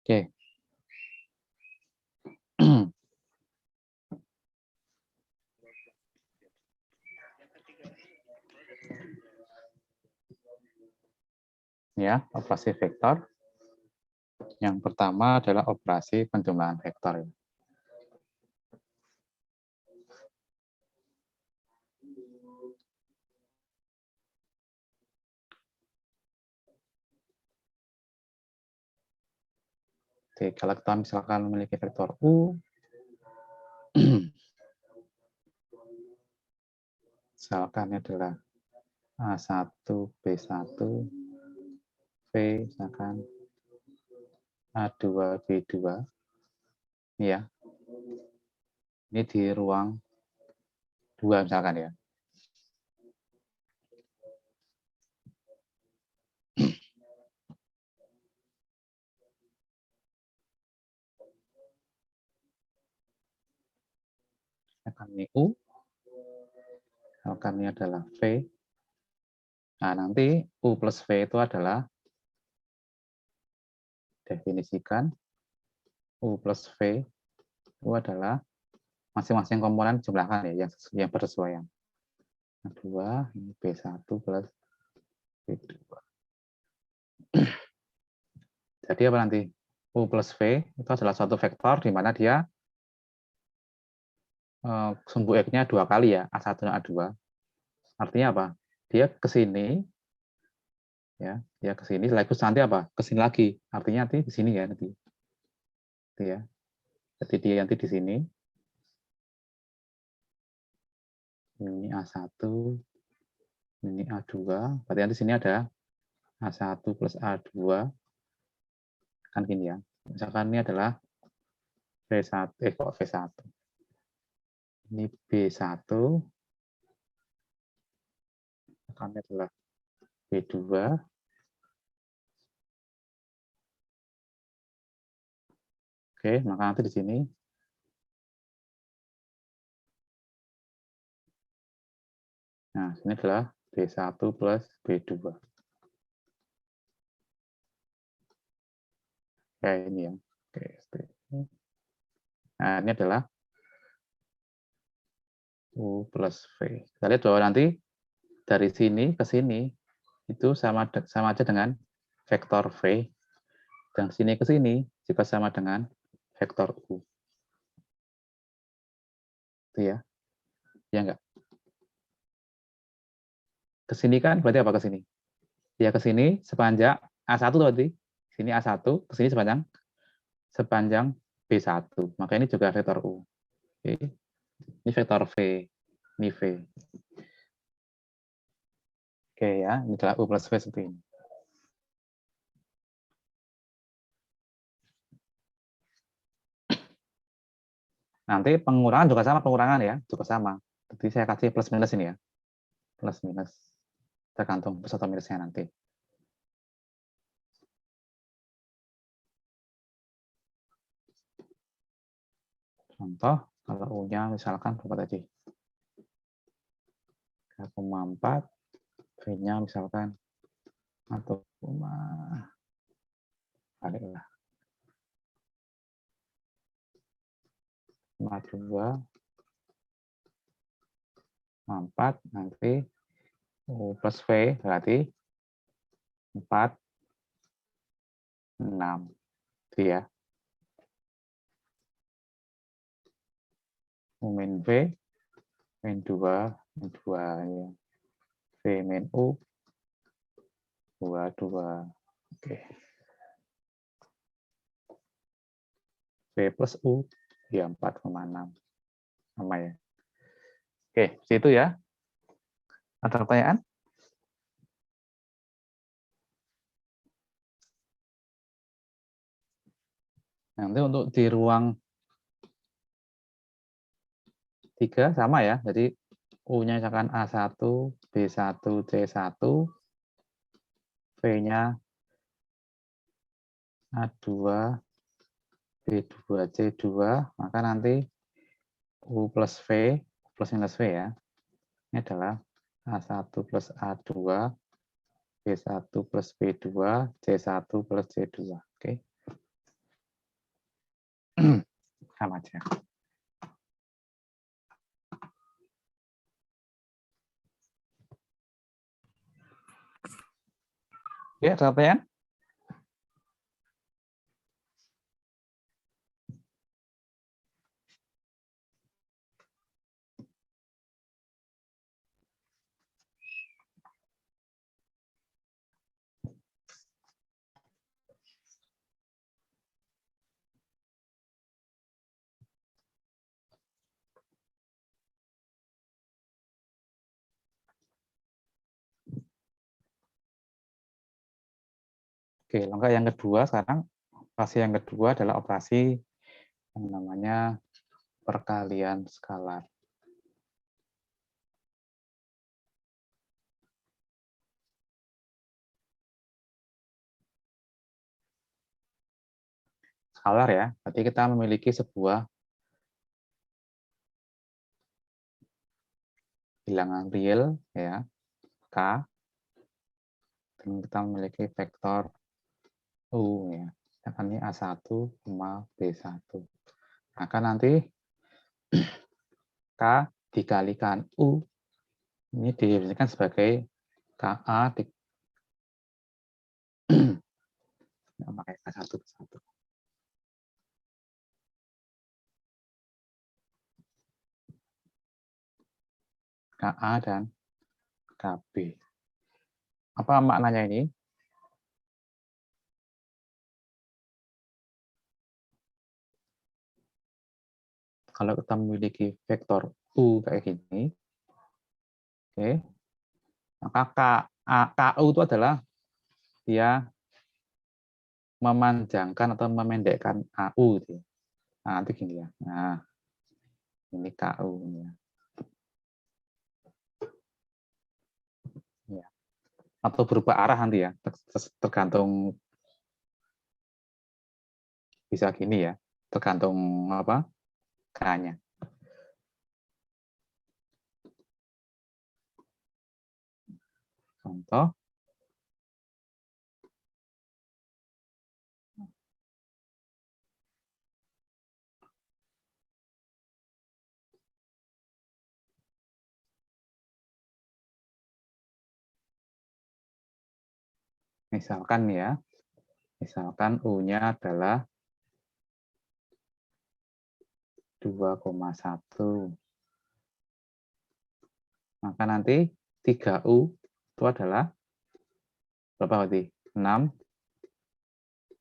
Oke. Ya, operasi vektor. Yang pertama adalah operasi penjumlahan vektor. Oke, kalau kita misalkan memiliki vektor U, misalkan adalah A1, B1, V, misalkan A2, B2, ya. Ini di ruang 2 misalkan ya. Misalkan ini U, misalkan ini adalah V. Nah, nanti U plus V itu adalah definisikan U plus V itu adalah masing-masing komponen jumlahkan ya yang bersesuaian. Nah, 2 ini B1 plus B2. Jadi apa nanti? U plus V itu adalah suatu vektor di mana dia sumbu X-nya 2 kali ya, A1 dan A2. Artinya apa? Dia ke sini ya, dia ke sini sekaligus nanti apa? Ke sini lagi. Artinya nanti di sini ya nanti. Gitu ya. Jadi dia nanti di sini. Ini A1, ini A2. Berarti nanti sini ada A1 plus A2. Kan gini ya. Misalkan ini adalah V1, kok V1. Ini B1. Misalkan ini adalah B2. Oke, maka nanti di sini nah, ini adalah B1 plus B2. Kayak ini ya. Oke. Nah, ini adalah U plus V. Kita lihat bahwa nanti dari sini ke sini itu sama aja dengan vektor V. Dan sini ke sini juga sama dengan vektor U. Itu ya. Ya enggak? Ke sini kan berarti apa ke sini? Ya ke sini sepanjang A1 berarti. Sini A1, ke sini sepanjang B1. Maka ini juga vektor U. Oke. Ini vektor V. Ini V. Oke ya, ini adalah U plus V seperti ini. Nanti pengurangan juga sama, pengurangan ya, juga sama. Jadi saya kasih plus minus ini ya. Plus minus. Tergantung plus atau minusnya nanti. Contoh, kalau U-nya misalkan berapa tadi? 3,4, V-nya misalkan 1, baliklah 52, 4, nanti U plus V berarti 4, 6. Itu ya. U min V, min 2, min 2 ya. V min U, 2, 2. Oke. V plus U, ya 4,6. Sama ya. Oke, situ ya. Ada pertanyaan? Nanti untuk di ruang 3 sama ya. Jadi U-nya misalkan A1, B1, C1, V-nya A2, B2, C2, maka nanti U plus V, plus minus V ya. Ini adalah A1 plus A2, B1 plus B2, C1 plus C2. Oke. sama aja. Ya, ada pertanyaan? Oke, langkah yang kedua sekarang, operasi yang kedua adalah operasi yang namanya perkalian skalar. Skalar ya, berarti kita memiliki sebuah bilangan real ya, K, dan kita memiliki vektor U ya. Misalkan ini A1, B1. Maka nanti K dikalikan U ini didefinisikan sebagai KA pakai K1 ke 1. KA dan KB. Apa maknanya ini? Kalau kita memiliki vektor U kayak gini, oke, maka KU itu adalah dia memanjangkan atau memendekkan AU. Gitu. Nah, nanti gini ya. Nah, ini KU. Ya. Ya. Atau berubah arah nanti ya, tergantung bisa gini ya, tergantung apa K-nya. Contoh, misalkan ya, misalkan U-nya adalah 2,1. Maka nanti 3U itu adalah berapa berarti? 6,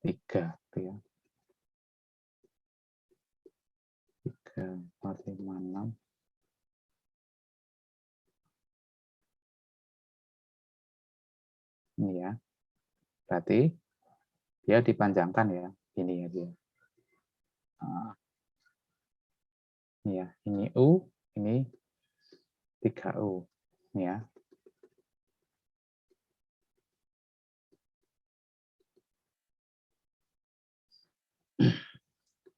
3. Gitu ya. 3, 4, 5, 6. Ini ya. Berarti dia dipanjangkan ya. Ini ya dia. Nah, ini ya. Ini U, ini 3U. Ini ya.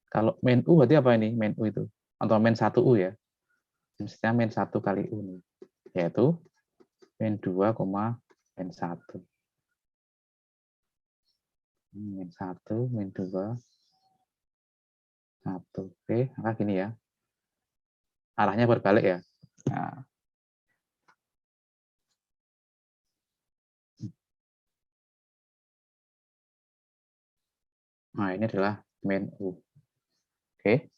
Kalau main U berarti apa ini? Main U itu. Atau main 1U ya. Misalnya main 1 kali U nih. Yaitu main 2, main 1. Main 1, main 2, 1. Oke, maka gini ya. Arahnya berbalik ya. Nah, ini adalah main U. Oke.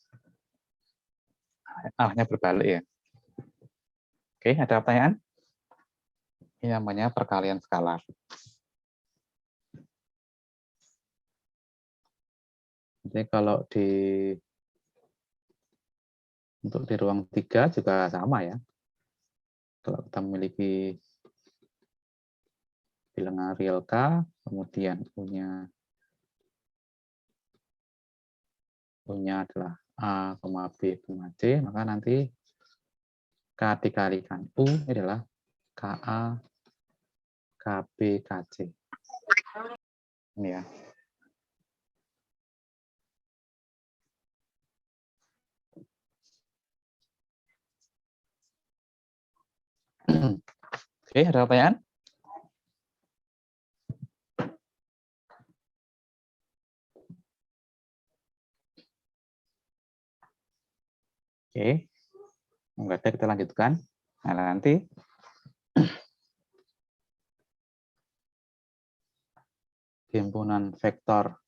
Arahnya berbalik ya. Oke, ada pertanyaan? Ini namanya perkalian skalar. Jadi kalau untuk di ruang 3 juga sama ya. Kalau kita memiliki bilangan real K, kemudian U-nya adalah A, B, C, maka nanti K dikalikan U adalah KA, KB, KC. Ini ya. Oke, ada pertanyaan? Oke, enggak ada, kita lanjutkan. Nah, nanti himpunan vektor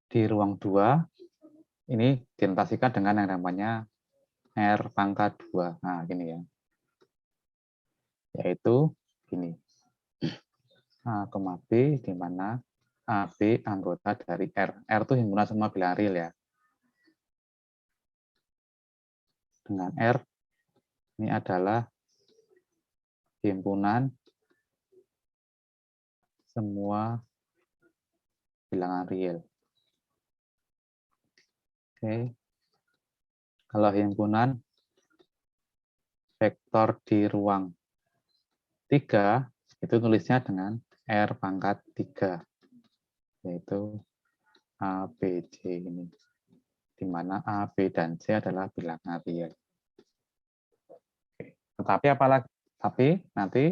di ruang 2 ini dinotasikan dengan yang namanya R pangkat 2. Nah, gini ya. Yaitu gini. A, B, di mana AB anggota dari R. R itu himpunan semua bilangan real ya. Dengan R, ini adalah himpunan semua bilangan real. Oke. Kalau himpunan vektor di ruang 3, itu tulisnya dengan R pangkat 3, yaitu A, B, C ini. Di mana A, B, dan C adalah bilangan real. Oke. Tetapi apalagi? Tapi nanti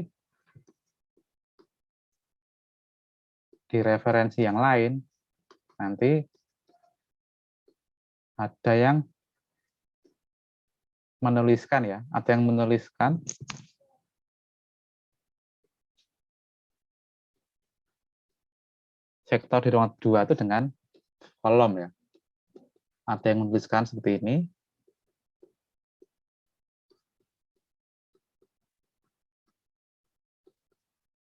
di referensi yang lain, nanti ada yang menuliskan ya, ada yang menuliskan vektor di ruang 2 itu dengan kolom ya. Ada yang menuliskan seperti ini.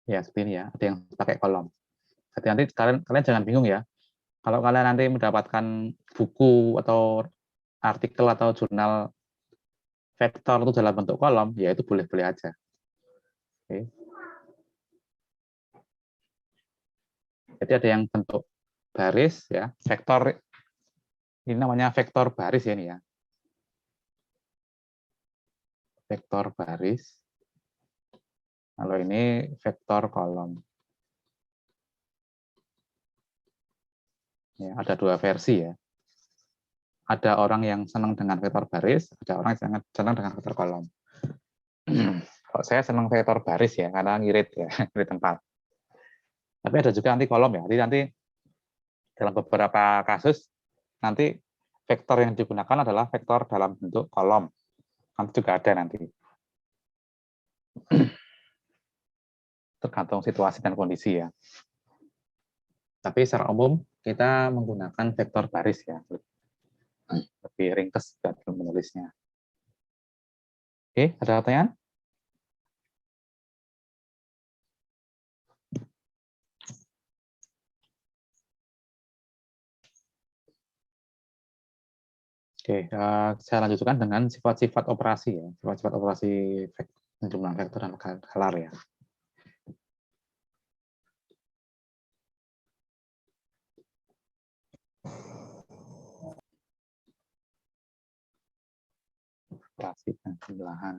Ya, seperti ini ya, ada yang pakai kolom. Jadi nanti kalian jangan bingung ya. Kalau kalian nanti mendapatkan buku atau artikel atau jurnal vektor itu dalam bentuk kolom, ya itu boleh-boleh aja. Oke. Jadi ada yang bentuk baris ya, vektor ini namanya vektor baris ya ini ya. Vektor baris. Kalau ini vektor kolom. Ya, ada dua versi ya. Ada orang yang senang dengan vektor baris, ada orang yang senang dengan vektor kolom. Kalau saya senang vektor baris ya, karena ngirit ya, ngirit tempat. Tapi ada juga nanti kolom ya. Jadi nanti dalam beberapa kasus nanti vektor yang digunakan adalah vektor dalam bentuk kolom. Nanti juga ada nanti. Tergantung situasi dan kondisi ya. Tapi secara umum kita menggunakan vektor baris ya. Lebih ringkas dalam menulisnya. Oke, ada pertanyaan? Oke, saya lanjutkan dengan sifat-sifat operasi ya, sifat-sifat operasi jumlah vektor dan scalar ya. Operasi dan jumlahan.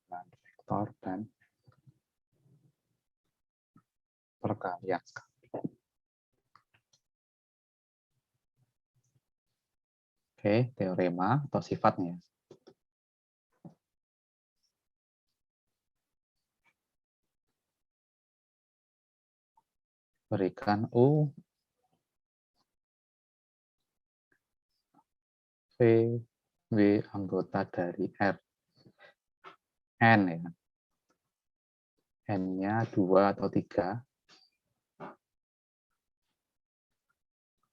Vektor dan perkalian. Oke, teorema atau sifatnya. Berikan U, V, W anggota dari R. N ya. N-nya 2 atau 3.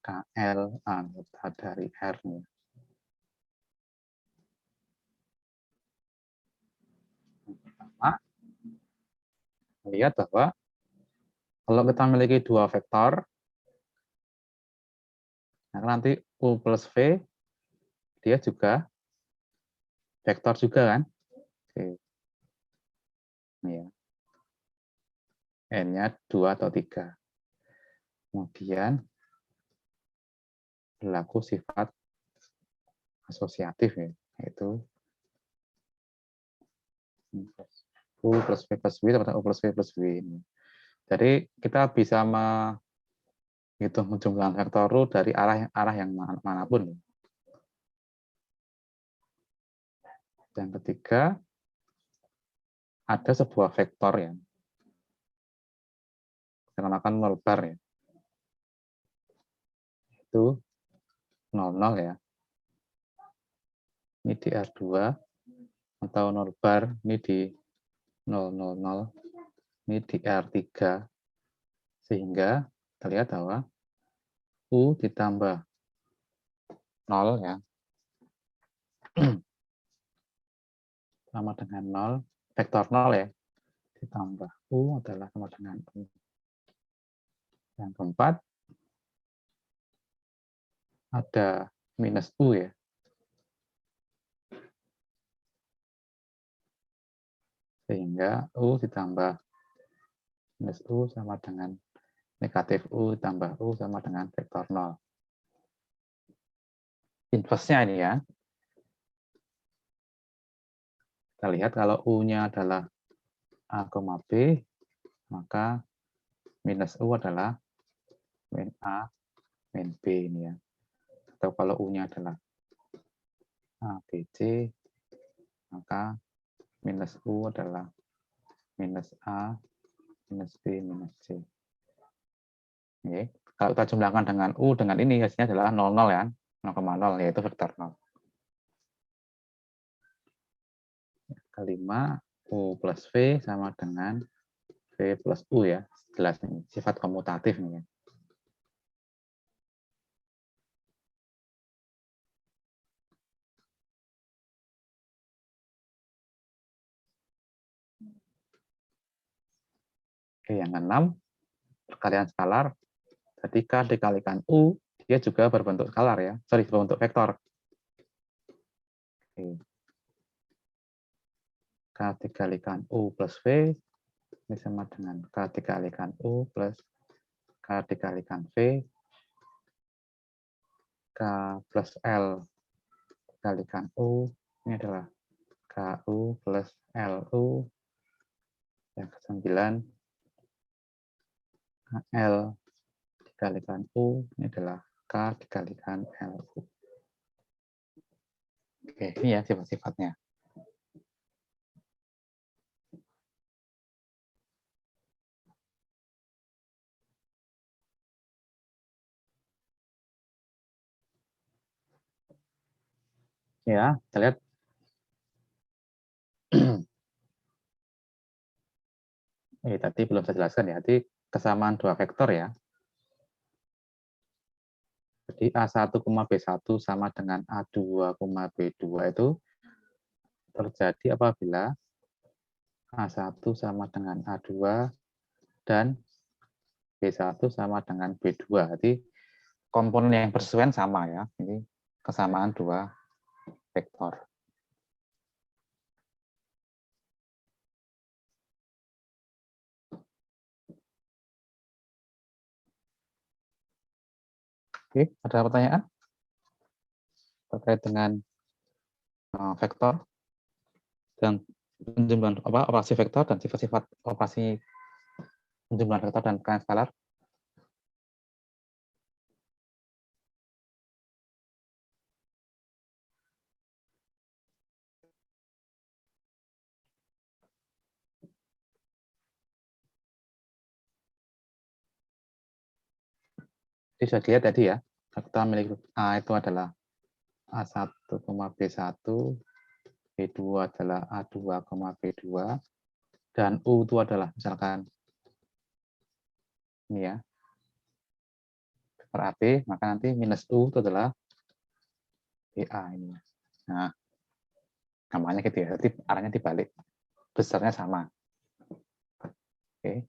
KL anggota dari R-nya. Pertama, lihat bahwa kalau kita memiliki dua vektor, nanti U plus V, dia juga vektor juga kan? Oke. Ini ya. N-nya 2 atau 3. Kemudian berlaku sifat asosiatif ya, yaitu U plus V plus W atau U plus V plus W. Jadi kita bisa menghitung jumlah vektor U dari arah yang manapun. Yang ketiga, ada sebuah vektor ya. dinamakan 0 bar ya. Itu 00 ya. Ini di R2 atau 0 bar, ini di 000, ini di R3. Sehingga kita lihat bahwa U ditambah 0 ya, sama dengan 0, vektor 0 ya, ditambah U adalah sama dengan U. Yang keempat, ada minus U ya. Sehingga U ditambah minus U sama dengan negatif U tambah U sama dengan vektor 0. Inversnya ini ya. Kita lihat kalau U-nya adalah A, B, maka minus U adalah min A, min B ini ya. Atau kalau U-nya adalah A, B, C, maka minus U adalah minus A, minus B, minus C. Oke. Kalau kita jumlahkan dengan U dengan ini, hasilnya adalah 00 ya, 0,0 yaitu vektor 0. Kelima, U plus V sama dengan V plus U ya. Jelas ini, sifat komutatif nih ya. Oke, yang keenam, perkalian skalar. Ketika dikalikan U, dia juga berbentuk skalar ya. Sorry, berbentuk vektor. Oke. K dikalikan U plus V, ini sama dengan K dikalikan U plus K dikalikan V, K plus L dikalikan U, ini adalah KU plus LU, yang ke-9, L dikalikan U, ini adalah K dikalikan LU. Oke, ini ya sifat-sifatnya. Ya, kita lihat. Tadi belum saya jelaskan ya, jadi kesamaan dua vektor ya. Jadi A1, B1 sama dengan A2, B2 itu terjadi apabila A1 sama dengan A2 dan B1 sama dengan B2. Jadi komponen yang bersesuaian sama ya. Ini kesamaan dua vektor. Oke, ada pertanyaan terkait dengan vektor dan penjumlahan operasi vektor dan sifat-sifat operasi penjumlahan vektor dan perkalian skalar? Jadi sudah dilihat tadi ya, vektor milik A itu adalah A1, B1, B2 adalah A2, B2, dan U itu adalah misalkan ini ya, vektor AB, maka nanti minus U itu adalah BA ini. Nah, namanya gitu ya, jadi arahnya dibalik, besarnya sama. Oke.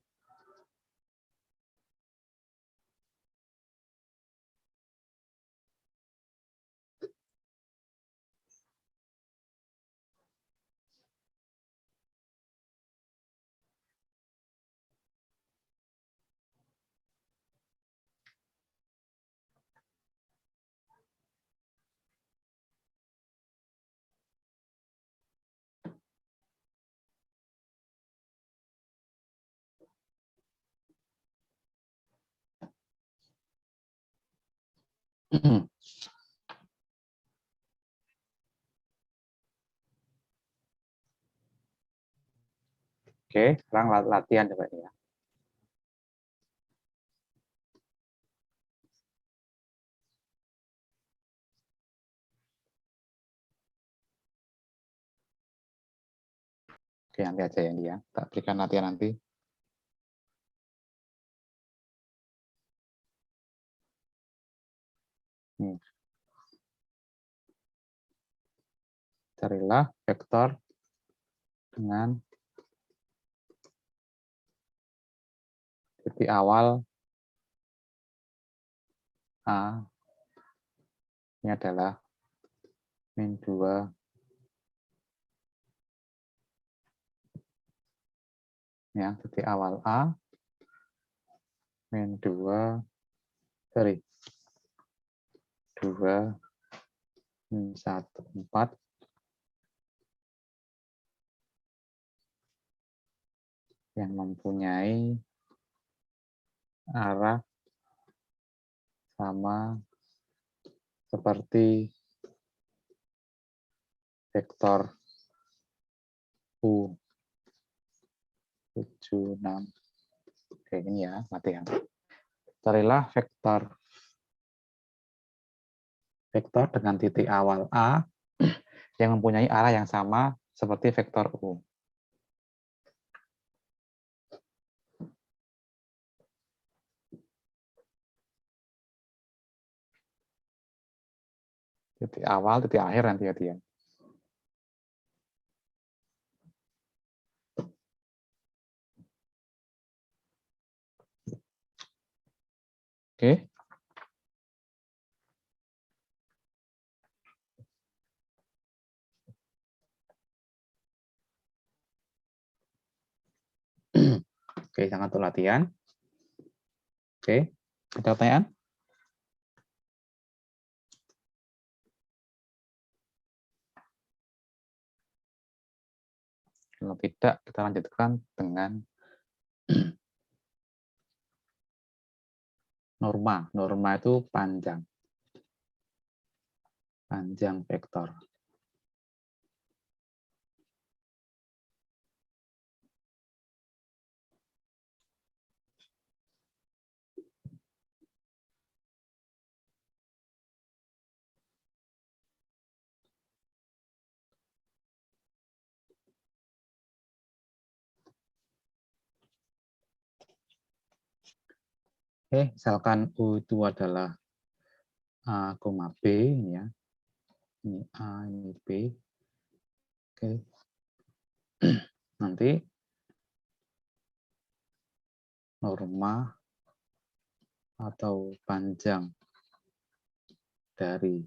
Oke, sekarang latihan coba ya. Oke, nanti aja ya, dia. Tak berikan latihan nanti. Carilah vektor dengan titik awal A. Ini adalah min 2 ya, titik awal A min 2 min 1 4 yang mempunyai arah sama seperti vektor U 7 6. Oke, ini ya latihan. Carilah vektor dengan titik awal A yang mempunyai arah yang sama seperti vektor U. Titik awal, titik akhir nanti ya dia. Oke. Oke, jangan tuh latihan. Oke, ada pertanyaan? Kalau tidak, kita lanjutkan dengan norma. Norma itu panjang. Panjang vektor. Oke, misalkan U itu adalah A, B, ini ya. Ini A, ini B. Oke. Nanti norma atau panjang dari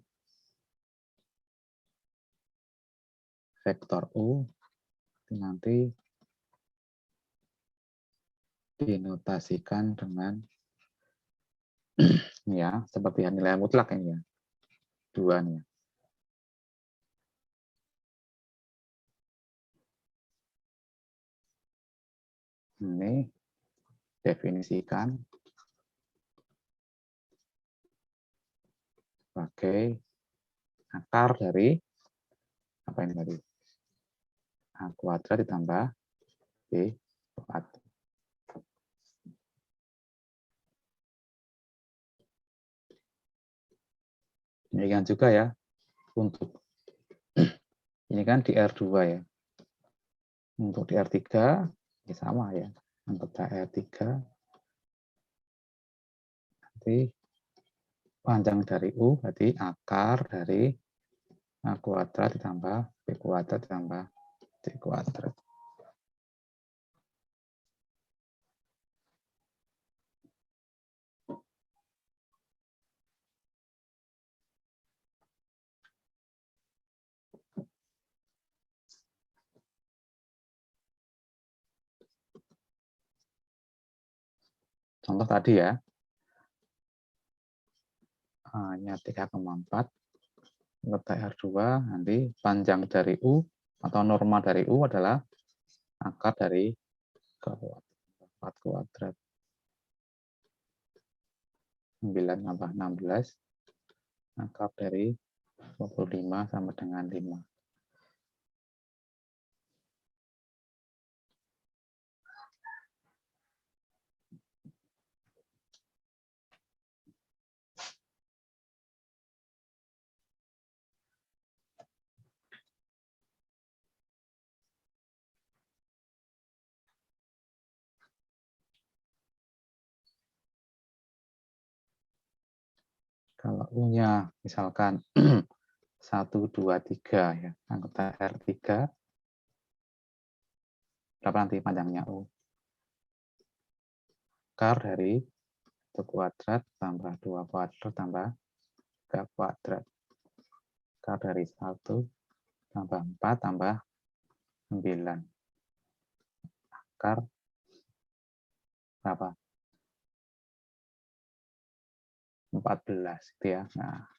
vektor U nanti dinotasikan dengan ya, seperti nilai mutlak ini ya. 2 nih ya. Ini definisikan sebagai akar dari apa ini tadi? A kuadrat ditambah B kuadrat. Demikian juga ya untuk ini kan di R2 ya. Untuk di R3 ya sama ya. Untuk di R3 nanti panjang dari U berarti akar dari A kuadrat ditambah B kuadrat ditambah C kuadrat. Contoh tadi ya, hanya 3,4 letak R2, nanti panjang dari U atau norma dari U adalah akar dari 4 kuadrat. 9 tambah 16, akar dari 25 sama dengan 5. U-nya misalkan 1, 2, 3 ya. Anggota R3 berapa nanti panjangnya U? Akar dari 1 kuadrat tambah 2 kuadrat tambah 3 kuadrat. Akar dari 1 tambah 4 tambah 9. Akar berapa? 14 gitu ya. Nah.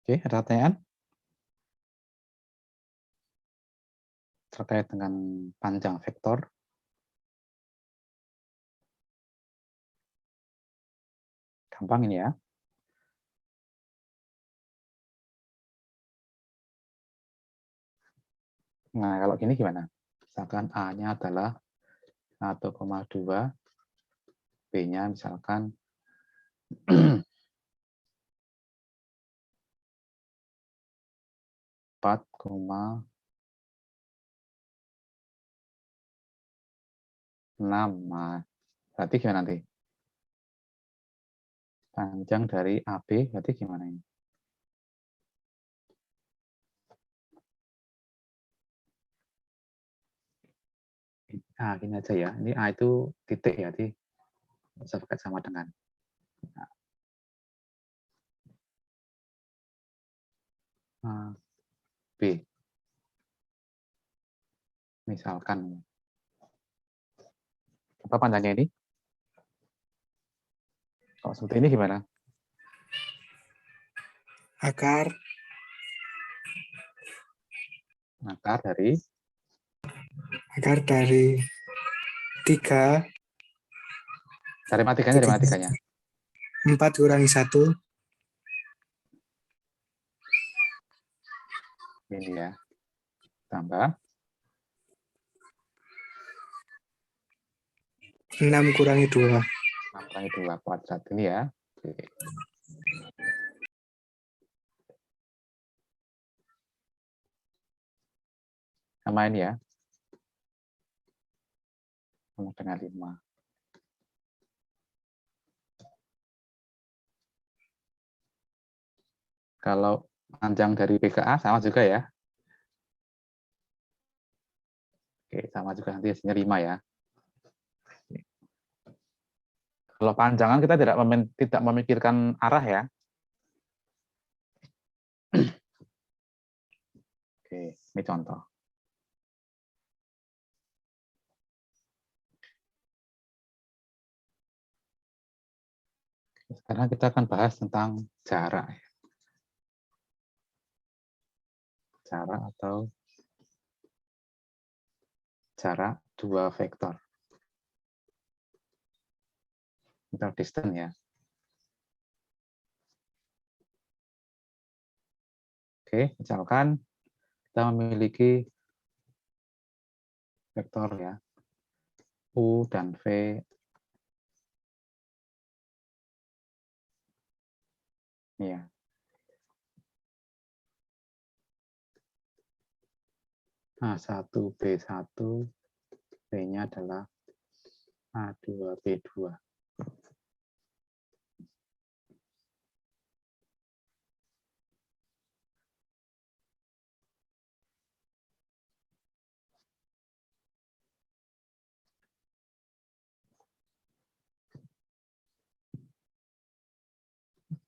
Oke, ada pertanyaan terkait dengan panjang vektor? Gampang ini ya. Nah, kalau gini gimana? Misalkan A-nya adalah 1,2, B-nya misalkan 4,6. Nah, berarti gimana nanti? Panjang dari AB berarti gimana ini? Nah, gini aja ya. Ini A itu titik ya, jadi bisa pakai sama dengan B. Misalkan. Apa panjangnya ini? Kalau seperti ini gimana? Akar dari 3. Dari matikanya, dari matikanya. 4 kurangi 1. Ini ya. Tambah 6 kurangi 2. 6 kurangi 2 kuadrat. Ini ya. Oke. Sama ini ya. Sama dengan 5. Kalau panjang dari PKA sama juga ya. Oke, sama juga nanti hasilnya 5 ya. Kalau panjangan kita tidak memikirkan arah ya. Oke, ini contoh. Sekarang kita akan bahas tentang jarak. Jarak atau jarak dua vektor. Vektor distance ya. Oke, misalkan kita memiliki vektor ya, U dan V. Ya. A1, B1, B-nya adalah A2, B2.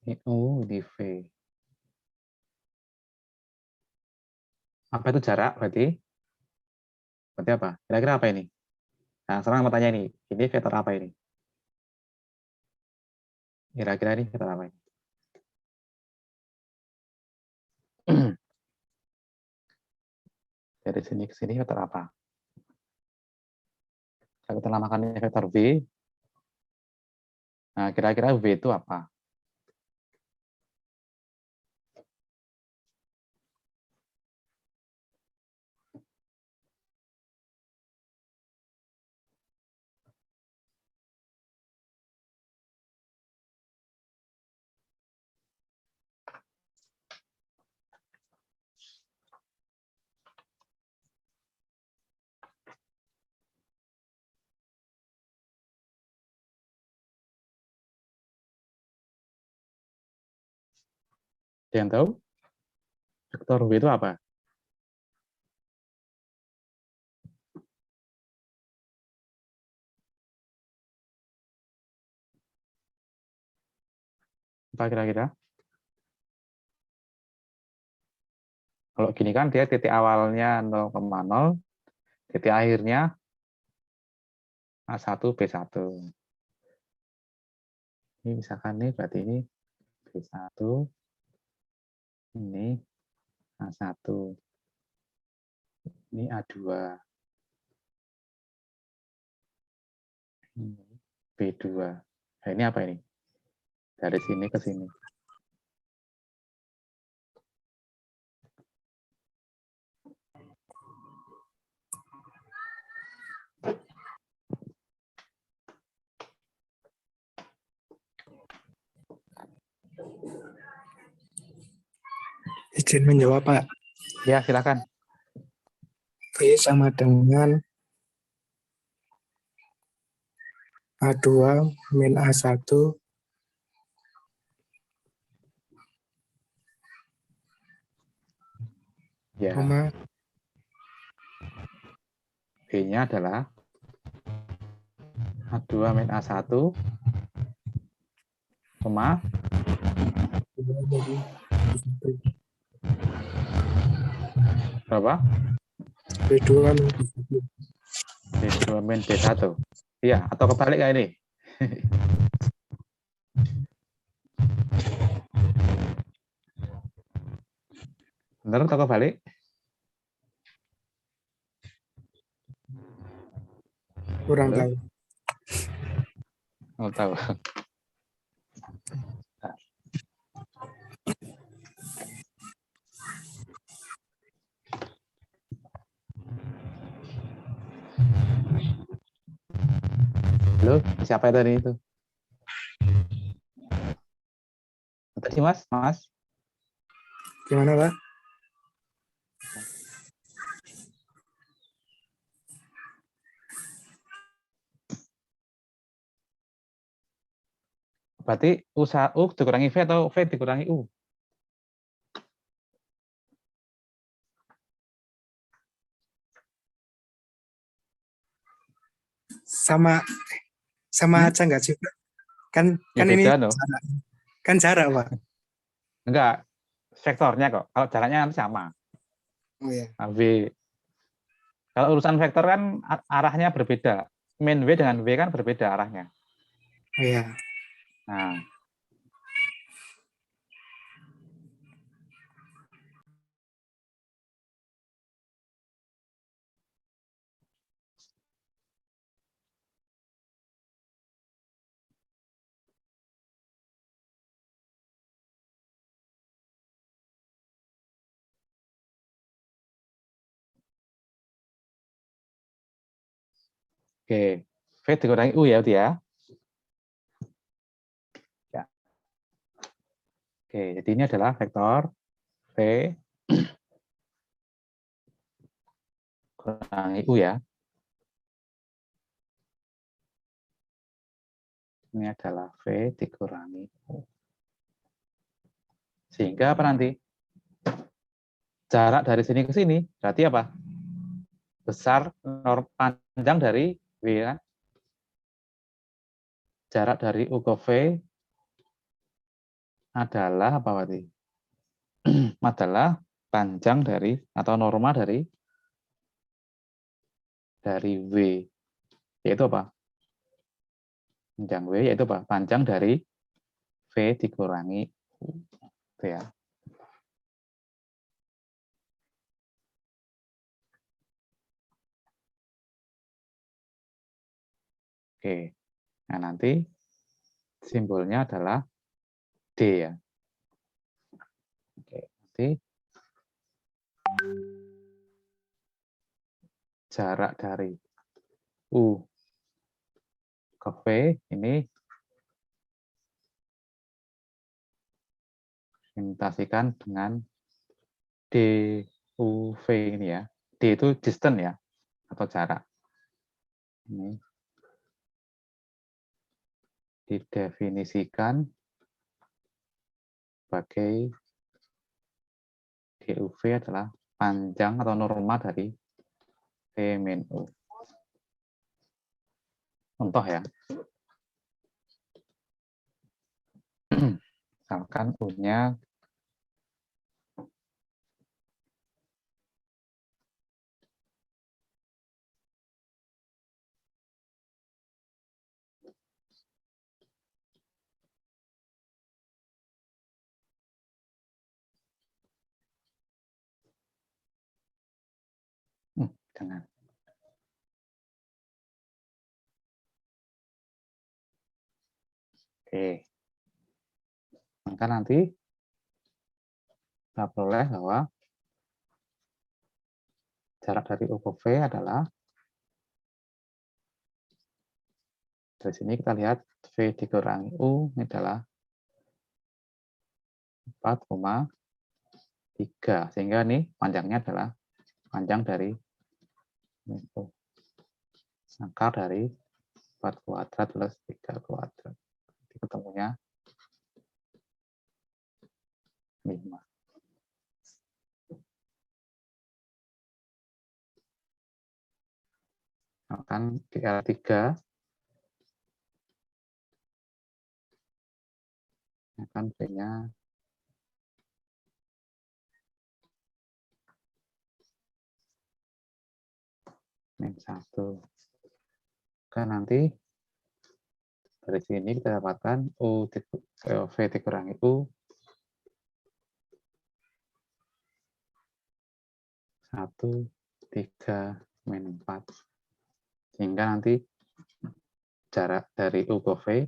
Ini U di V. Apa itu jarak berarti? Berarti apa? Kira-kira apa ini? Nah, sekarang mau tanya ini vektor apa ini? Kira-kira ini vektor apa ini? Dari sini ke sini vektor apa? Kalau kita namakannya vektor V, nah kira-kira V itu apa? Ada yang tahu? Vektor W itu apa? Apa kira-kira? Kalau gini kan dia titik awalnya 0,0, titik akhirnya A1, B1. Ini misalkan nih, berarti ini B1, ini A1, ini A2, ini B2. Nah, ini apa ini? Dari sini ke sini. Izin menjawab, Pak. Ya, silakan. V sama dengan A2 min A1 Ya, koma B-nya adalah A2 min A1, koma, berapa? B2 min B1. B2 min B1. Iya, atau kebalik kayak ini. Benar atau kebalik? Kurang Halo? tahu. Oh, tahu. Halo, siapa tadi itu? Apa sih, Mas? Mas? Gimana, Pak? Berarti U dikurangi V atau V dikurangi U? Sama sama Hmm? aja nggak sih, Pak? Kan Ya kan ini beda loh. jarak. Kan jarak, Pak. Enggak, vektornya kok. Kalau jaraknya nanti sama. Oh ya. Nah, V. Kalau urusan vektor kan arahnya berbeda. Min V dengan V kan berbeda arahnya. Oh ya. Nah, oke. V dikurangi U ya, dia. Ya. Oke, jadi ini adalah vektor V kurangi U ya. Ini adalah V dikurangi U. Sehingga apa nanti? Jarak dari sini ke sini berarti apa? Besar panjang dari W kan? Jarak dari U ke V adalah apa berarti? Adalah panjang dari atau norma dari W, yaitu apa? Panjang W yaitu apa? Panjang dari V dikurangi U. Itu ya. Oke. Nah, nanti simbolnya adalah D ya. Oke, nanti jarak dari U ke V ini dimutasikan dengan DUV ini ya. D itu distance ya, atau jarak. Ini didefinisikan sebagai GUV adalah panjang atau norma dari V min U. Contoh ya. Misalkan U-nya jangan. Oke. Maka nanti kita peroleh bahwa jarak dari U ke V adalah, dari sini kita lihat V dikurangi U ini adalah 4,3. Sehingga ini panjangnya adalah panjang dari akar dari 4 kuadrat plus 3 kuadrat. Jadi ketemunya 5. Akan di L3 akan V-nya min 1. Kan nanti dari sini kita dapatkan V dikurangi U 1, 3, min 4. Sehingga nanti jarak dari U ke V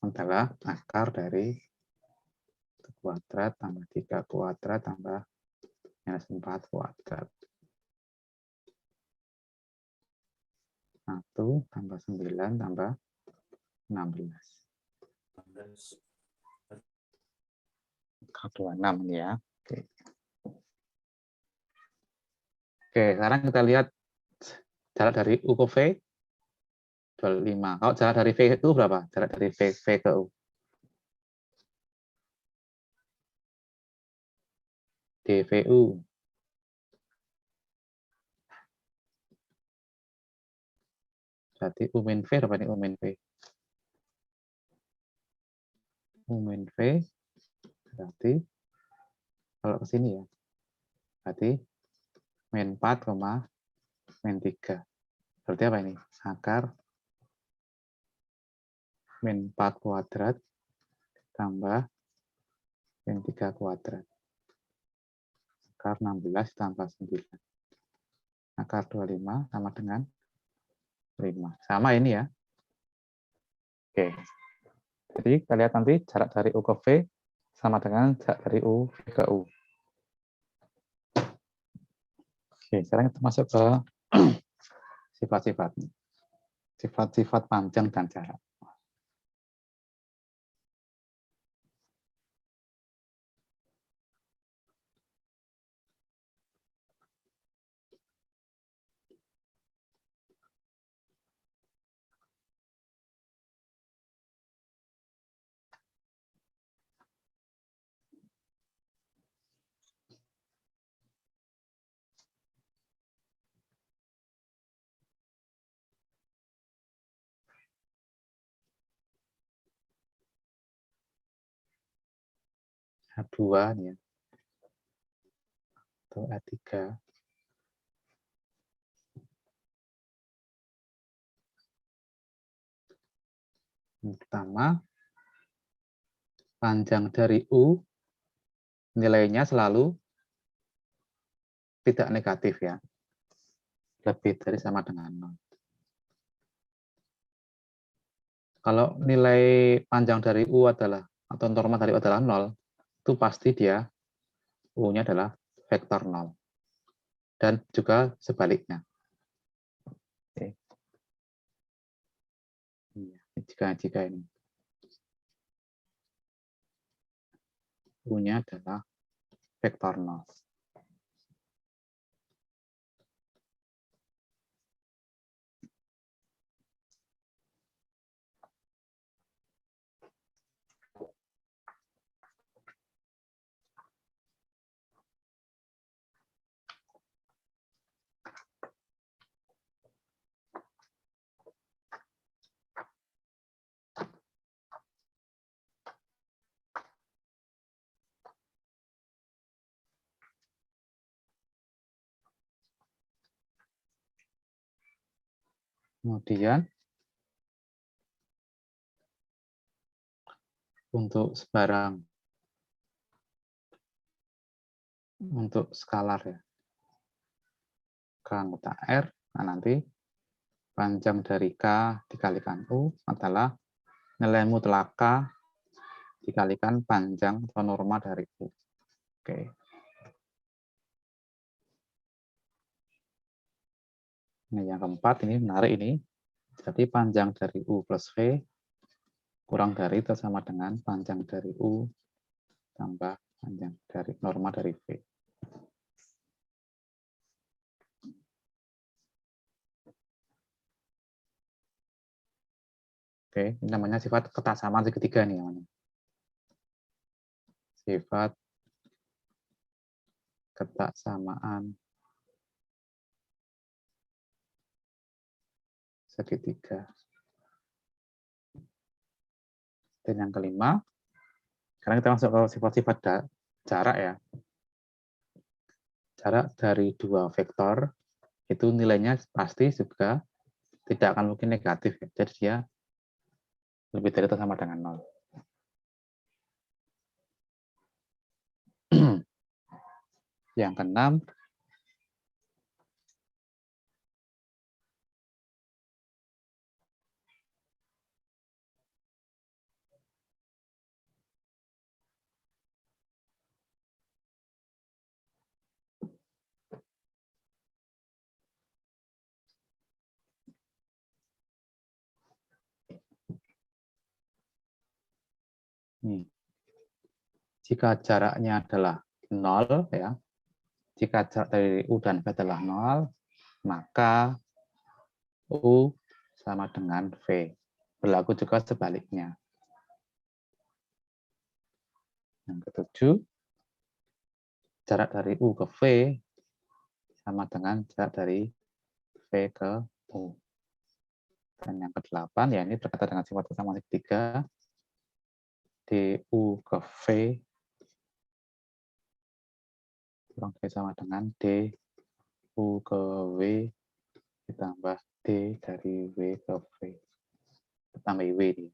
adalah akar dari 1 kuadrat tambah 3 kuadrat tambah minus 4 kuadrat. 1 tambah 9 tambah 16. 26 ya. Oke. Oke, sekarang kita lihat jarak dari U ke V 25. Kalau jarak dari V itu berapa? Jarak dari V ke U. DVU. Berarti U min V berapa nih U min V? U min V berarti kalau ke sini ya. Berarti min 4, min 3. Berarti apa ini? Akar min 4 kuadrat tambah min 3 kuadrat. Akar 16 tambah 9. Akar 25 sama dengan 5. Sama ini ya. Oke. Jadi kita lihat nanti jarak dari U ke V sama dengan jarak dari U ke U. Oke, sekarang kita masuk ke sifat-sifatnya. Sifat-sifat panjang dan jarak. A2 nih ya. Atau A3. Yang pertama, panjang dari U nilainya selalu tidak negatif ya. Lebih dari sama dengan 0. Kalau nilai panjang dari U adalah, atau norma dari U adalah 0, itu pasti dia U-nya adalah vektor 0. Dan juga sebaliknya. Oke. Jika ini. U-nya adalah vektor 0. Kemudian untuk sebarang, untuk skalar ya, K anggota R, nah nanti panjang dari K dikalikan U adalah nilai mutlak K dikalikan panjang atau norma dari U. Oke. Ini yang keempat, ini menarik ini. Jadi panjang dari U plus V kurang dari atau sama dengan panjang dari U tambah panjang dari norma dari V. Oke, ini namanya sifat ketaksamaan segitiga nih namanya. Sifat ketaksamaan segitiga. Dan yang kelima, sekarang kita masuk ke sifat-sifat jarak ya. Jarak dari dua vektor itu nilainya pasti juga tidak akan mungkin negatif ya. Jadi dia lebih dari atau sama dengan 0. Yang keenam, nih, jika jaraknya adalah 0 ya, jika jarak dari U dan V adalah 0, maka U sama dengan V. Berlaku juga sebaliknya. Yang ketujuh, jarak dari U ke V sama dengan jarak dari V ke U. Dan yang kedelapan, ya ini berkaitan dengan sifat kesamaan segitiga, DU ke V kurang lebih sama dengan DU ke W ditambah D dari W ke V. Ditambah W ini.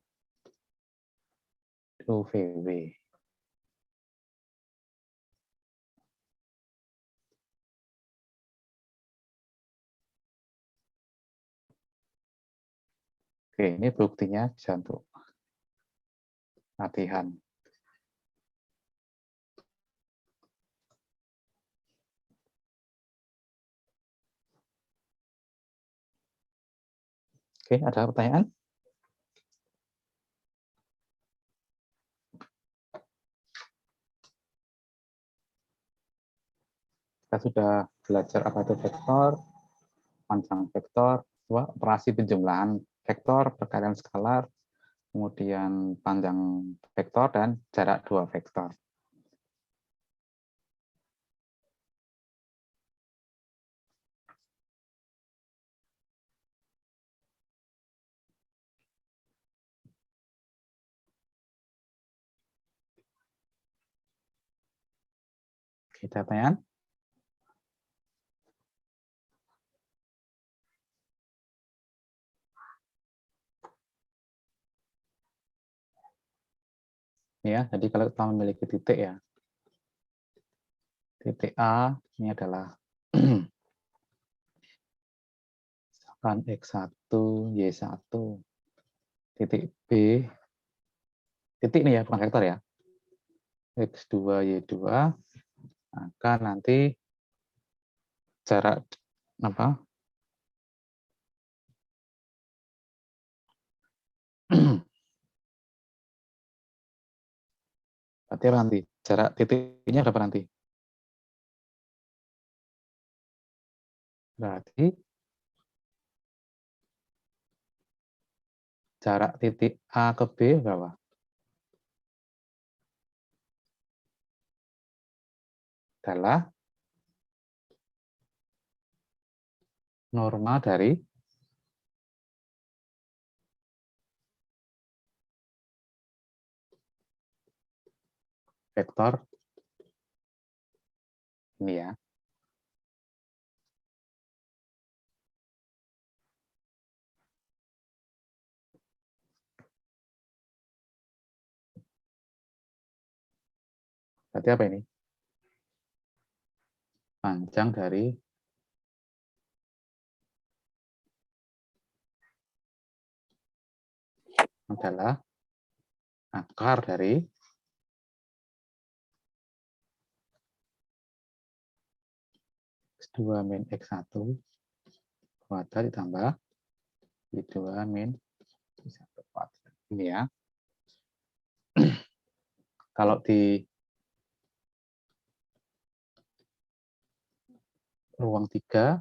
UVW. Oke, ini buktinya bisa untuk latihan. Oke, ada pertanyaan? Kita sudah belajar apa itu vektor, panjang vektor, operasi penjumlahan vektor, perkalian skalar, kemudian panjang vektor, dan jarak dua vektor. Kita pertanyaan? Ya, jadi kalau kita memiliki titik ya, titik A ini adalah misalkan X1, Y1, titik B, titik ini ya, bukan vektor ya, X2, Y2, maka nanti jarak apa? Berarti apa nanti? Jarak titiknya berapa nanti? Berarti jarak titik A ke B berapa? Adalah norma dari vektor ini ya. Berarti apa ini? Panjang dari adalah akar dari X2 min X1 kuadrat ditambah Y2 min Y1 kuadrat. Ini ya. Kalau di ruang 3,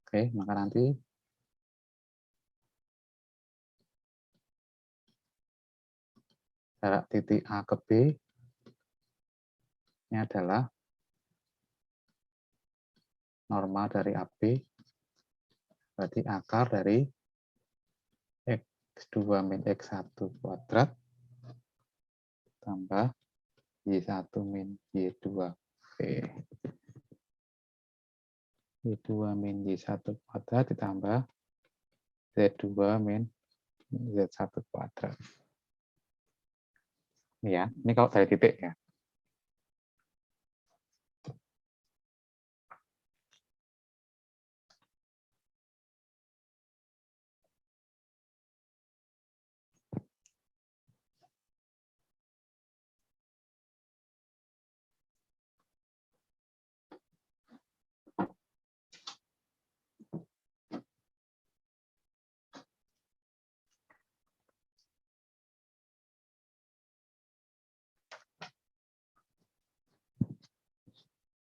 oke, maka nanti jarak titik A ke B ini adalah norma dari AB, berarti akar dari X2 min X1 kuadrat tambah Y1 min Y2B. Y2 min Y1 kuadrat ditambah Z2 min Z1 kuadrat. Ini ya, ini kalau dari titik ya.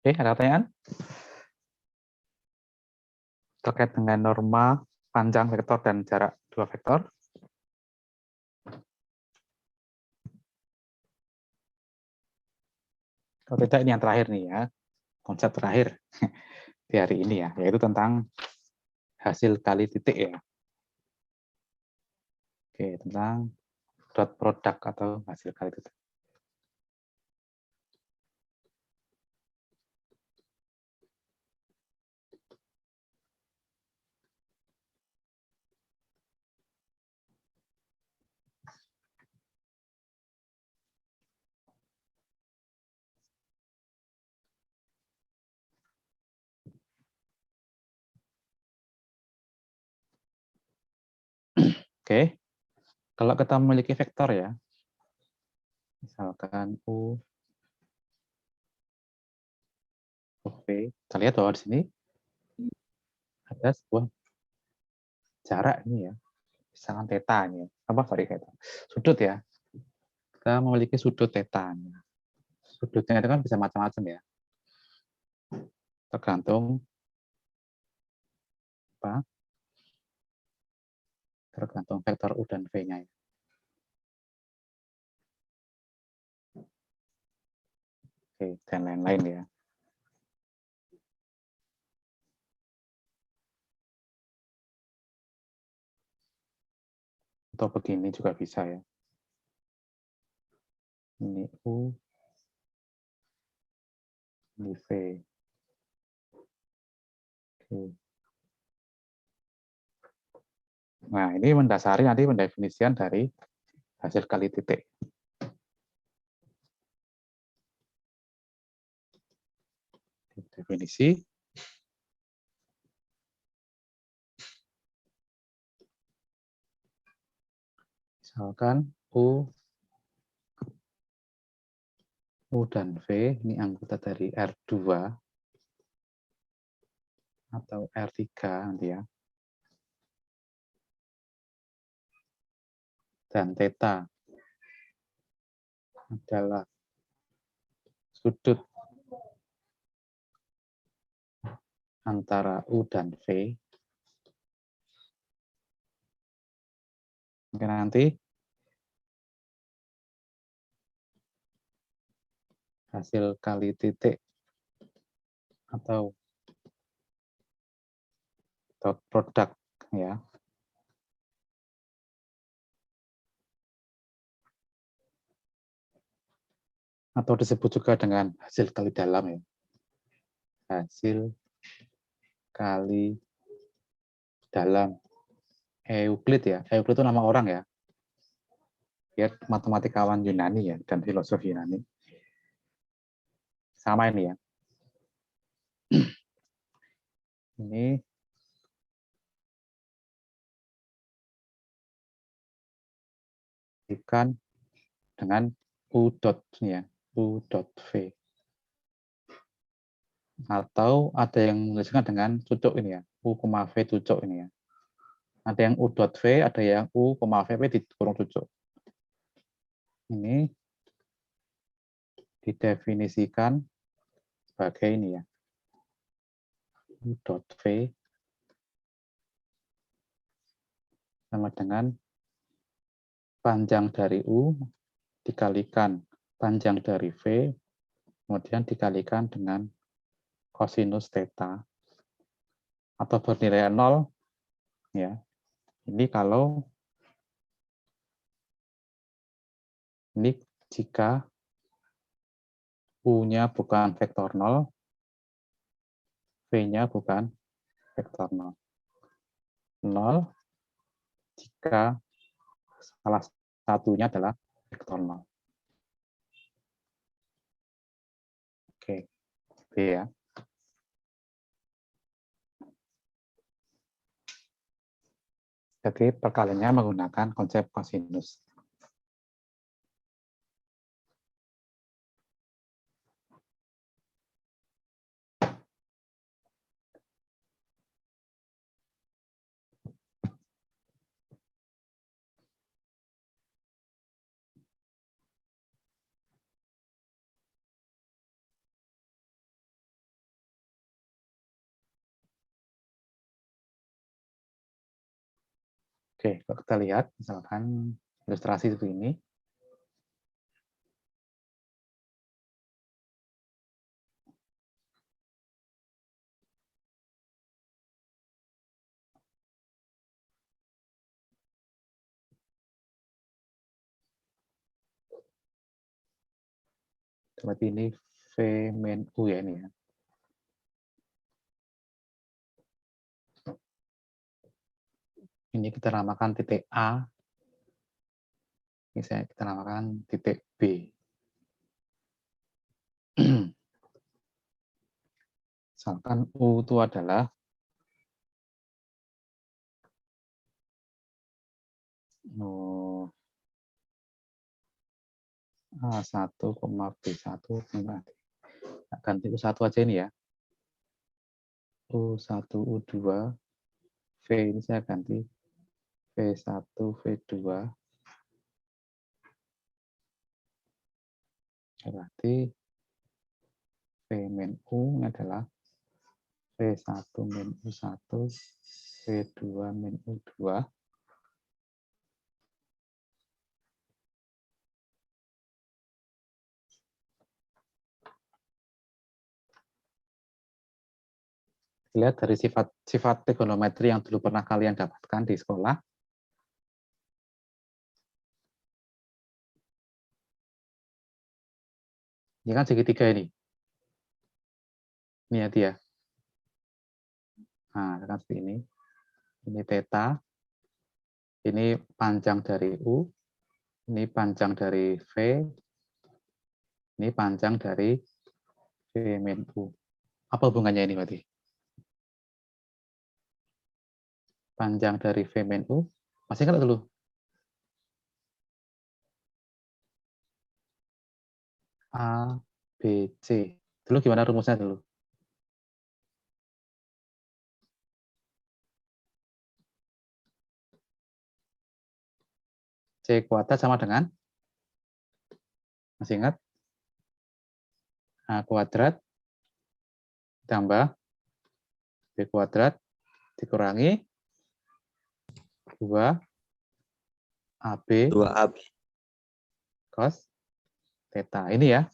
Oke, ada pertanyaan? Terkait dengan norma panjang vektor dan jarak dua vektor. Kalau tidak, ini yang terakhir nih ya, konsep terakhir di hari ini ya, yaitu tentang hasil kali titik ya. Oke, tentang dot product atau hasil kali titik. Oke, kalau kita memiliki vektor ya, misalkan U, V, kita lihat bahwa di sini ada sebuah jarak ini ya, misalkan theta ini, apa sorry theta, sudut ya. Kita memiliki sudut theta. Sudutnya itu kan bisa macam-macam ya, tergantung apa? Tergantung vektor U dan V-nya ya. Oke, dan lain-lain ya. Atau begini juga bisa ya. Ini U, ini V. Oke. Nah, ini mendasari nanti pendefinisian dari hasil kali titik. Definisi. Misalkan U dan V ini anggota dari R2 atau R3 nanti ya. Dan theta adalah sudut antara U dan V. Mungkin nanti hasil kali titik atau dot product ya. Atau disebut juga dengan hasil kali dalam ya. Hasil kali dalam Euclid ya. Euclid itu nama orang ya. Dia matematikawan Yunani ya dan filosof Yunani. Sama ini ya. Ini ikan dengan u dot ya, u dot v. Atau ada yang menuliskan dengan cucuk ini ya, u, v cucuk ini ya. Ada yang u dot v, ada yang u, v di kurung cucuk. Ini didefinisikan sebagai ini ya, u dot v sama dengan panjang dari u dikalikan panjang dari v, kemudian dikalikan dengan kosinus theta atau bernilai 0 ya. Ini kalau ini jika u-nya bukan vektor 0, v-nya bukan vektor 0. 0 jika salah satunya adalah vektor 0. Oke, itu ya. Jadi perkaliannya menggunakan konsep kosinus. Oke, kalau kita lihat misalkan ilustrasi seperti ini. Seperti ini V min U ya ini ya. Ini kita namakan titik A. Ini kita namakan titik B. Misalkan U itu adalah A1, B1, ganti U1 aja ini ya. U1, U2, V ini saya ganti V1, V2. Berarti V min U ini adalah V1 min U1, V2 min U2. Lihat dari sifat trigonometri yang dulu pernah kalian dapatkan di sekolah. Ini kan segitiga ini. Ini ya dia. Nah, kan seperti ini. Ini theta. Ini panjang dari U. Ini panjang dari V. Ini panjang dari V min U. Apa hubungannya ini berarti? Panjang dari V min U. Masih ingat dulu? A, B, C. Dulu gimana rumusnya dulu? C kuadrat sama dengan? Masih ingat? A kuadrat ditambah B kuadrat dikurangi 2 AB 2AB cos theta. Ini ya.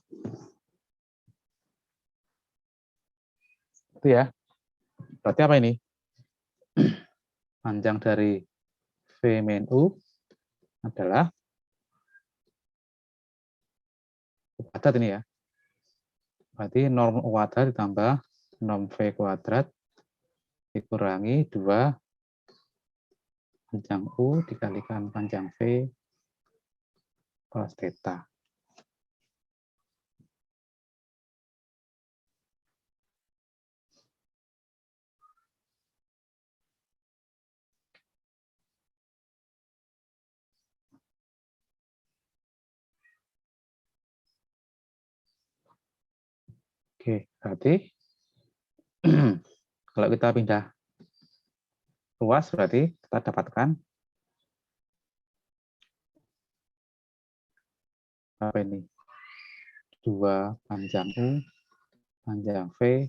Itu ya. Berarti apa ini? Panjang dari V min U adalah kuadrat ini ya. Berarti norm U kuadrat ditambah norm V kuadrat dikurangi 2 Panjang U dikalikan panjang V cos theta. Oke, berarti kalau kita pindah ruas berarti kita dapatkan apa ini? 2 panjang U panjang V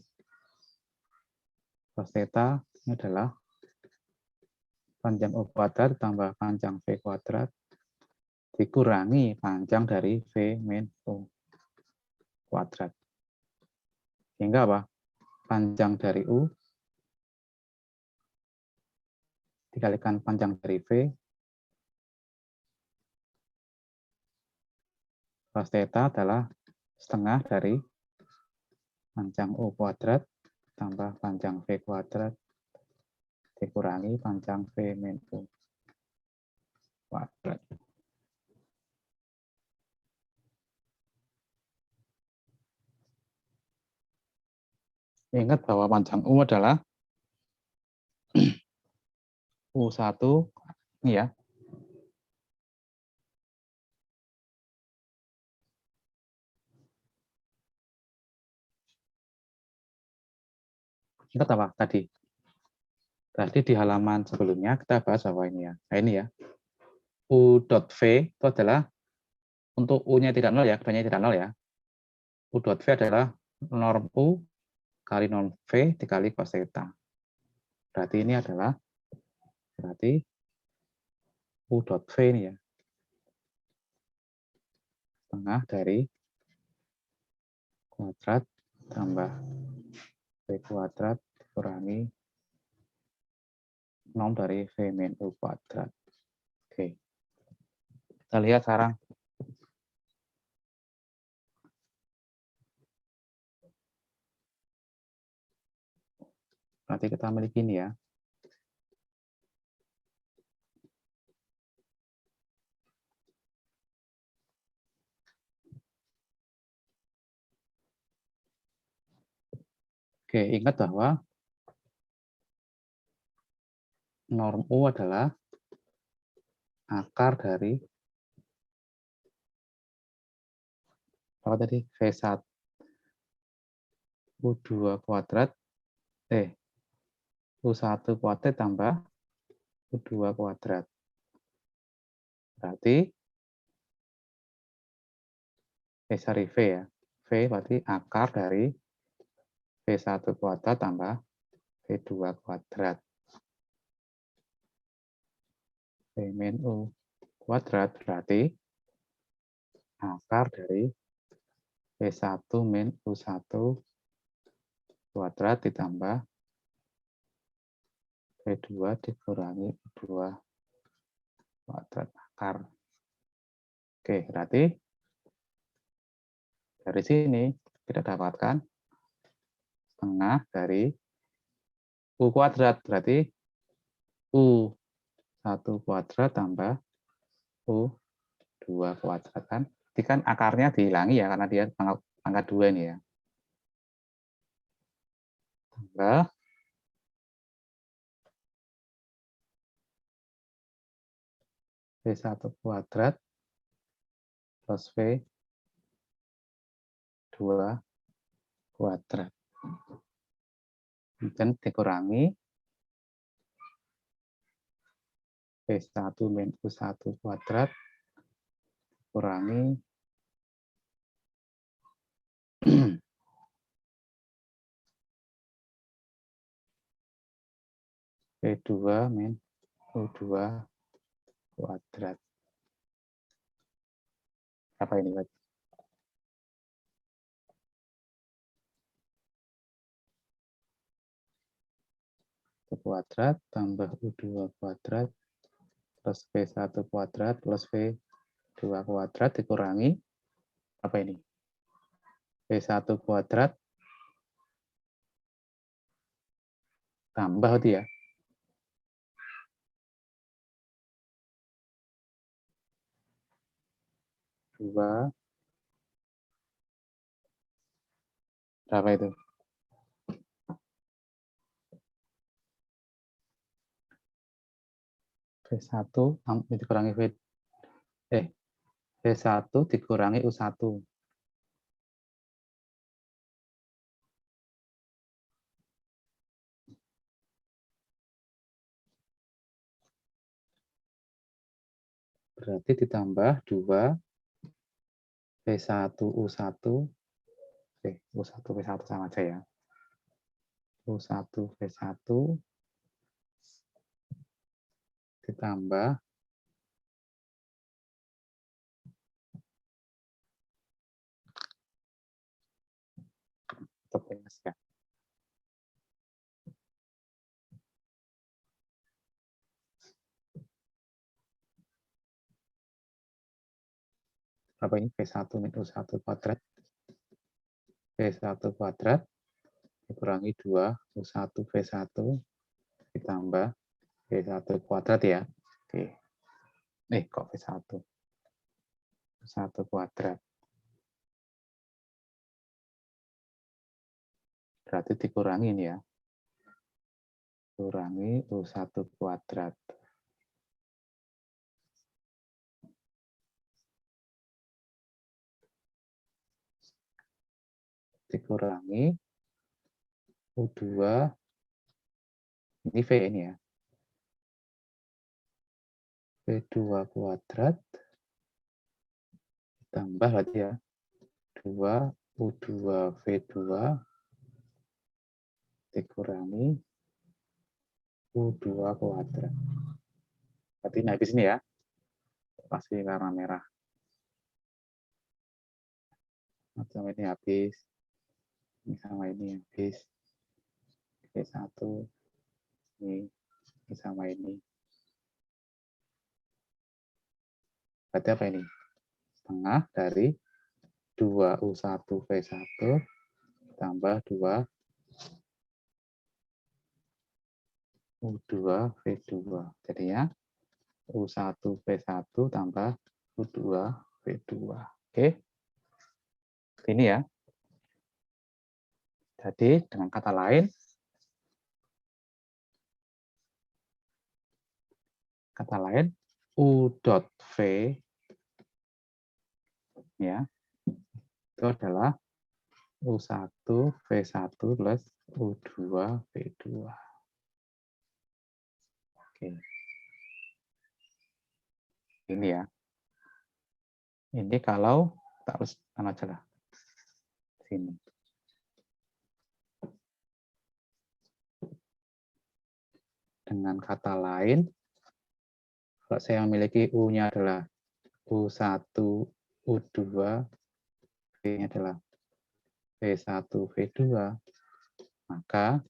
cos theta ini adalah panjang U kuadrat tambah panjang V kuadrat dikurangi panjang dari V min U kuadrat. Sehingga apa? Panjang dari U dikalikan panjang dari V cos theta adalah setengah dari panjang U kuadrat tambah panjang V kuadrat dikurangi panjang V min U kuadrat. Ingat bahwa panjang U adalah U1 ini ya. Ingat apa tadi? Tadi di halaman sebelumnya kita bahas bahwa ini ya. Nah ini ya. U dot V itu adalah untuk U-nya tidak nol ya, keduanya tidak nol ya. U dot V adalah norm U kali norm V dikali cos theta. Berarti ini adalah U dot V ini ya. Setengah dari kuadrat tambah V kuadrat dikurangi norm dari V min U kuadrat. Oke. Kita lihat sekarang. Nanti kita memiliki ini ya. Oke, ingat bahwa norm U adalah akar dari apa tadi? V1 U2 kuadrat U1 kuadrat tambah U2 kuadrat. Berarti dari V ya. V berarti akar dari V1 kuadrat tambah V2 kuadrat. V min U kuadrat berarti akar dari V1 min U1 kuadrat ditambah V2 dikurangi U2 kuadrat akar. Oke, berarti dari sini kita dapatkan setengah dari U kuadrat, berarti U1 kuadrat tambah U2 kuadrat kan. Jadi kan akarnya dihilangi ya, karena dia pangkat 2 ini ya. Tambah V1 kuadrat plus V2 kuadrat. Kemudian dikurangi V1 min U1 kuadrat kurangi V2 min U2 kuadrat. Apa ini, Pak? Kuadrat tambah U2 kuadrat plus V1 kuadrat plus V2 kuadrat dikurangi apa ini? V1 kuadrat tambah itu ya. 2, berapa itu? V1 dikurangi V1 dikurangi U1. Berarti ditambah 2 V1 U1. U1 V1 sama aja ya. U1 V1 ditambah ya. Apa ini V1 min U1 kuadrat? V1 kuadrat dikurangi 2 U1 V1 ditambah V1 kuadrat ya. Oke. Kok V1? U1 kuadrat. Berarti dikurangi ini ya. Kurangi U1 kuadrat. Dikurangi U2, ini V ini ya. V2 kuadrat ditambah berarti ya 2 U2 V2 dikurangi U2 kuadrat. Berarti naik di sini ya. Pasti warna merah. Macam ini habis. Ini sama ini habis. V1 ini sama ini. Berarti apa ini? Setengah dari 2U1 V1 tambah 2 U2 V2. Jadinya U1 V1 tambah U2 V2. Oke. Ini ya. Jadi dengan kata lain, U dot V ya, itu adalah U1 V1 plus U2 V2. Oke. Ini ya. Ini kalau tak harus aja lah. Sini. Dengan kata lain, kalau saya memiliki U-nya adalah U1, U2, V-nya adalah V1, V2, maka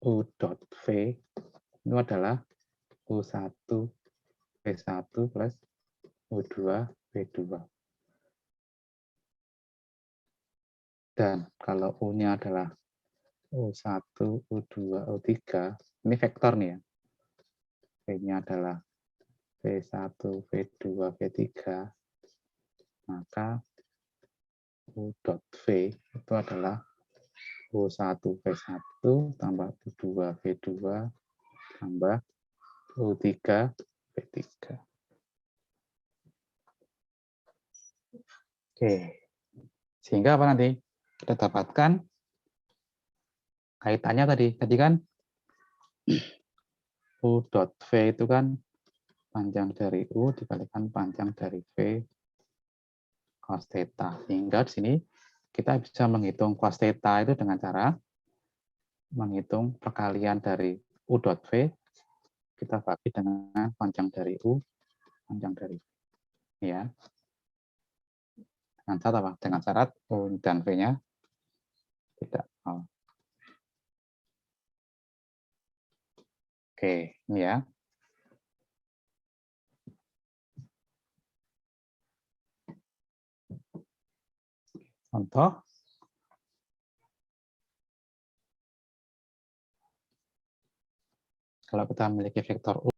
U dot V itu adalah U1, V1 plus U2, V2. Dan kalau U-nya adalah U1, U2, U3, ini vektor nih ya. V-nya adalah V1, V2, V3, maka U dot V itu adalah U1 V1 tambah U2 V2 tambah U3 V3. Oke. Sehingga apa nanti? Kita dapatkan kaitannya tadi kan U dot V itu kan panjang dari U dikalikan panjang dari V cos theta. Sehingga di sini kita bisa menghitung cos theta itu dengan cara menghitung perkalian dari U dot V kita bagi dengan panjang dari U, panjang dari V. Ya. Dengan syarat apa? Dengan syarat U dan V-nya tidak nol. Oke, ini ya. Contoh. Kalau kita memiliki vektor U